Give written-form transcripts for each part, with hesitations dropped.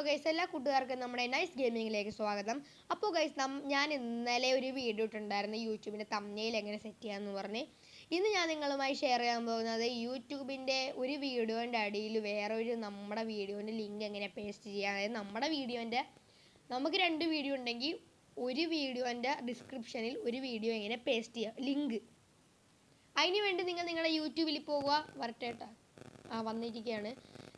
Guys, എല്ലാ കൂട്ടുകാർക്കും നമ്മുടെ നൈസ് ഗെയിമിങ്ങിലേക്ക് സ്വാഗതം. അപ്പോൾ ഗൈസ്, ഞാൻ ഇന്നലെ ഒരു വീഡിയോ ഇട്ടുണ്ടായിരുന്നു യൂട്യൂബിൻ്റെ തംബ്നെയിൽ എങ്ങനെ സെറ്റ് ചെയ്യാമെന്ന് പറഞ്ഞ്. ഇന്ന് ഞാൻ നിങ്ങളുമായി ഷെയർ ചെയ്യാൻ പോകുന്നത് യൂട്യൂബിൻ്റെ ഒരു വീഡിയോൻ്റെ അടിയിൽ വേറൊരു നമ്മുടെ വീഡിയോൻ്റെ ലിങ്ക് എങ്ങനെ പേസ്റ്റ് ചെയ്യാം. അതായത് നമ്മുടെ വീഡിയോൻ്റെ നമുക്ക് 2 വീഡിയോ ഉണ്ടെങ്കിൽ ഒരു വീഡിയോൻ്റെ ഡിസ്ക്രിപ്ഷനിൽ ഒരു വീഡിയോ എങ്ങനെ പേസ്റ്റ് ചെയ്യാം ലിങ്ക്. അതിന് വേണ്ടി നിങ്ങൾ നിങ്ങളുടെ യൂട്യൂബിൽ പോകുക. വരട്ടേട്ടാ, വന്നിരിക്കുകയാണ്.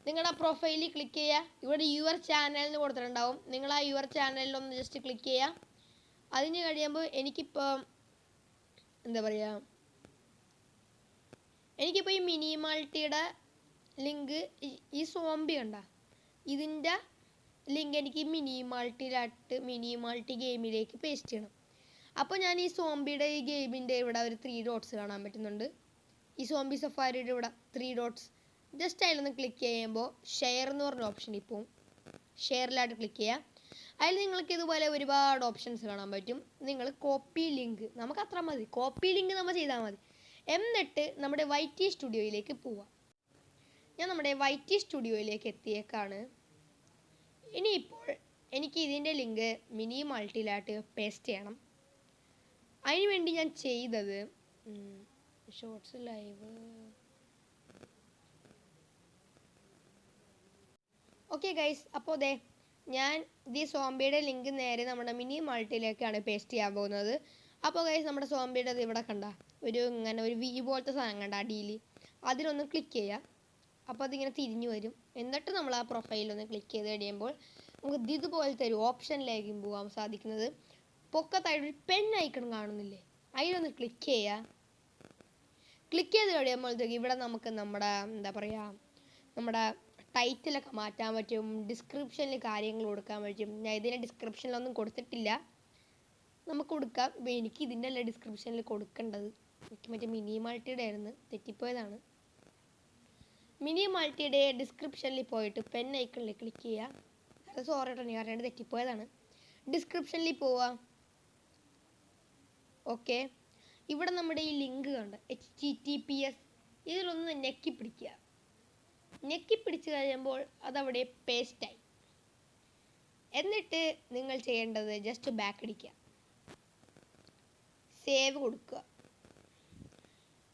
നിങ്ങളുടെ പ്രൊഫൈലിൽ ക്ലിക്ക് ചെയ്യുക. ഇവിടെ യുവർ ചാനൽ എന്ന് കൊടുത്തിട്ടുണ്ടാവും. നിങ്ങൾ ആ യുവർ ചാനലിലൊന്ന് ജസ്റ്റ് ക്ലിക്ക് ചെയ്യുക. അതിന് കഴിയുമ്പോൾ എനിക്കിപ്പോൾ ഈ മിനി മാൾട്ടിയുടെ ലിങ്ക്, ഈ സോംബി കണ്ട ഇതിൻ്റെ ലിങ്ക് എനിക്ക് മിനി മാൾട്ടി ഗെയിമിലേക്ക് പേസ്റ്റ് ചെയ്യണം. അപ്പോൾ ഞാൻ ഈ സോംബിയുടെ ഈ ഗെയിമിൻ്റെ ഇവിടെ ഒരു 3 ഡോട്ട്സ് കാണാൻ പറ്റുന്നുണ്ട്. ഈ സോംബി സഫാരിയുടെ ഇവിടെ 3 ഡോട്ട്സ് ജസ്റ്റ് അതിലൊന്ന് ക്ലിക്ക് ചെയ്യുമ്പോൾ ഷെയർ എന്ന് പറഞ്ഞ ഓപ്ഷനിൽ പോവും. ഷെയറിലായിട്ട് ക്ലിക്ക് ചെയ്യുക. അതിൽ നിങ്ങൾക്ക് ഇതുപോലെ ഒരുപാട് ഓപ്ഷൻസ് കാണാൻ പറ്റും. നിങ്ങൾ കോപ്പി ലിങ്ക്, നമുക്ക് അത്ര മതി, കോപ്പി ലിങ്ക് നമ്മൾ ചെയ്താൽ മതി. എന്നിട്ട് നമ്മുടെ YT സ്റ്റുഡിയോയിലേക്ക് പോവാം. ഞാൻ നമ്മുടെ YT സ്റ്റുഡിയോയിലേക്ക് എത്തിയേക്കാണ്. ഇനിയിപ്പോൾ എനിക്ക് ഇതിൻ്റെ ലിങ്ക് മിനി മാൾട്ടിയിലായിട്ട് പേസ്റ്റ് ചെയ്യണം. അതിന് വേണ്ടി ഞാൻ ചെയ്തത് ഷോർട്സ് ലൈവ്. ഓക്കെ ഗൈസ്, അപ്പോൾ ഞാൻ ഈ സോംബിയുടെ ലിങ്ക് നേരെ നമ്മുടെ മിനി മാൾട്ടിയിലേക്കാണ് പേസ്റ്റ് ചെയ്യാൻ പോകുന്നത്. അപ്പോൾ ഗൈസ്, നമ്മുടെ സോംബിയുടെ ഇവിടെ കണ്ട ഇങ്ങനെ ഒരു V പോലത്തെ സാധനം കണ്ട അടിയിൽ, അതിലൊന്ന് ക്ലിക്ക് ചെയ്യുക. അപ്പോൾ അതിങ്ങനെ തിരിഞ്ഞു വരും. എന്നിട്ട് നമ്മൾ ആ പ്രൊഫൈലൊന്ന് ക്ലിക്ക് ചെയ്ത് കഴിയുമ്പോൾ നമുക്ക് ഇതുപോലത്തെ ഒരു ഓപ്ഷനിലേക്കും പോകാൻ സാധിക്കുന്നത്. പൊക്കത്തായിട്ട് ഒരു പെൻ ഐക്കൺ കാണുന്നില്ലേ, അതിലൊന്ന് ക്ലിക്ക് ചെയ്യുക. ക്ലിക്ക് ചെയ്ത് കഴിയുമ്പോഴത്തേക്ക് ഇവിടെ നമുക്ക് നമ്മുടെ നമ്മുടെ ടൈറ്റിലൊക്കെ മാറ്റാൻ പറ്റും. ഡിസ്ക്രിപ്ഷനിൽ കാര്യങ്ങൾ കൊടുക്കാൻ പറ്റും. ഞാൻ ഇതിൻ്റെ ഡിസ്ക്രിപ്ഷനിലൊന്നും കൊടുത്തിട്ടില്ല, നമുക്ക് കൊടുക്കാം. എനിക്ക് ഇതിൻ്റെ അല്ല ഡിസ്ക്രിപ്ഷനിൽ കൊടുക്കേണ്ടത്, എനിക്ക് മറ്റേ മിനി മാൾട്ടിയുടെ ആയിരുന്നു, തെറ്റിപ്പോയതാണ്. മിനി മാൾട്ടിയുടെ ഡിസ്ക്രിപ്ഷനിൽ പോയിട്ട് പെൻ ഐക്കണിൽ ക്ലിക്ക് ചെയ്യുക. അത് സോറി കേട്ടോ, ഞാൻ അറിയാണ്ട് തെറ്റിപ്പോയതാണ്. ഡിസ്ക്രിപ്ഷനിൽ പോവുക. ഓക്കെ, ഇവിടെ നമ്മുടെ ഈ ലിങ്ക് കണ്ട് HTTPS ഇതിലൊന്ന് ഞെക്കി പിടിക്കുക. ഞെക്കി പിടിച്ച് കഴിയുമ്പോൾ അതവിടെ പേസ്റ്റായി. എന്നിട്ട് നിങ്ങൾ ചെയ്യേണ്ടത് ജസ്റ്റ് ബാക്ക് അടിക്കുക, സേവ് കൊടുക്കുക.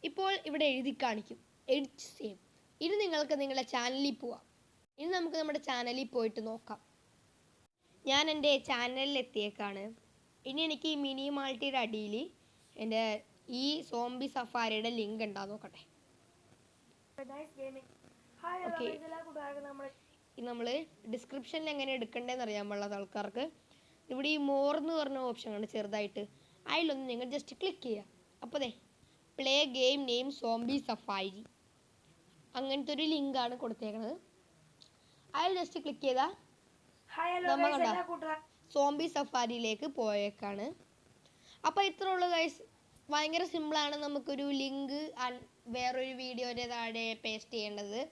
ഇപ്പോൾ ഇവിടെ എഴുതി കാണിക്കും എഡിറ്റ് സേവ്. ഇനി നിങ്ങൾക്ക് നിങ്ങളുടെ ചാനലിൽ പോവാം. ഇനി നമുക്ക് നമ്മുടെ ചാനലിൽ പോയിട്ട് നോക്കാം. ഞാൻ എൻ്റെ ചാനലിൽ എത്തിയേക്കാണ്. ഇനി എനിക്ക് ഈ മിനി മാൾട്ടിയുടെ അടിയിൽ എൻ്റെ ഈ സോംബി സഫാരിയുടെ ലിങ്ക് ഉണ്ടാ നോക്കട്ടെ. ഓക്കെ, നമ്മൾ ഡിസ്ക്രിപ്ഷനിൽ എങ്ങനെ എടുക്കേണ്ടതെന്ന് അറിയാൻ പാടില്ലാത്ത ആൾക്കാർക്ക് ഇവിടെ ഈ മോർ എന്ന് പറഞ്ഞ ഓപ്ഷൻ ആണ് ചെറുതായിട്ട്, അതിലൊന്ന് നിങ്ങൾ ജസ്റ്റ് ക്ലിക്ക് ചെയ്യുക. അപ്പോൾ play game name zombie safari അങ്ങനത്തെ ഒരു ലിങ്കാണ് കൊടുത്തേക്കുന്നത്. അതിൽ ജസ്റ്റ് ക്ലിക്ക് ചെയ്താൽ നമ്മൾ സോംബി സഫാരിയിലേക്ക് പോയേക്കാണ്. അപ്പോൾ ഇത്ര ഉള്ളൂ ഗൈസ്, ഭയങ്കര സിമ്പിളാണ്. നമുക്കൊരു ലിങ്ക് വേറൊരു വീഡിയോയുടെ താഴെ പേസ്റ്റ് ചെയ്യേണ്ടത്.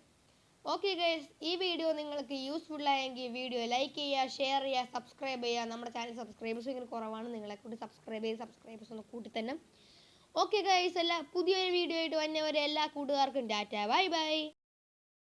ഓക്കെ ഗൈസ്, ഈ വീഡിയോ നിങ്ങൾക്ക് യൂസ്ഫുൾ ആയെങ്കിൽ വീഡിയോ ലൈക്ക് ചെയ്യുക, ഷെയർ ചെയ്യുക, സബ്സ്ക്രൈബ് ചെയ്യുക. നമ്മുടെ ചാനൽ സബ്സ്ക്രൈബേഴ്സ് ഇങ്ങനെ കുറവാണ്, നിങ്ങളെ കൂടി സബ്സ്ക്രൈബേഴ്സ് ഒന്ന് കൂട്ടി തന്നെ. ഓക്കെ ഗൈസ്, പുതിയൊരു വീഡിയോ ആയിട്ട് വന്നവരെ എല്ലാ കൂട്ടുകാർക്കും ടാറ്റ, ബൈ ബൈ.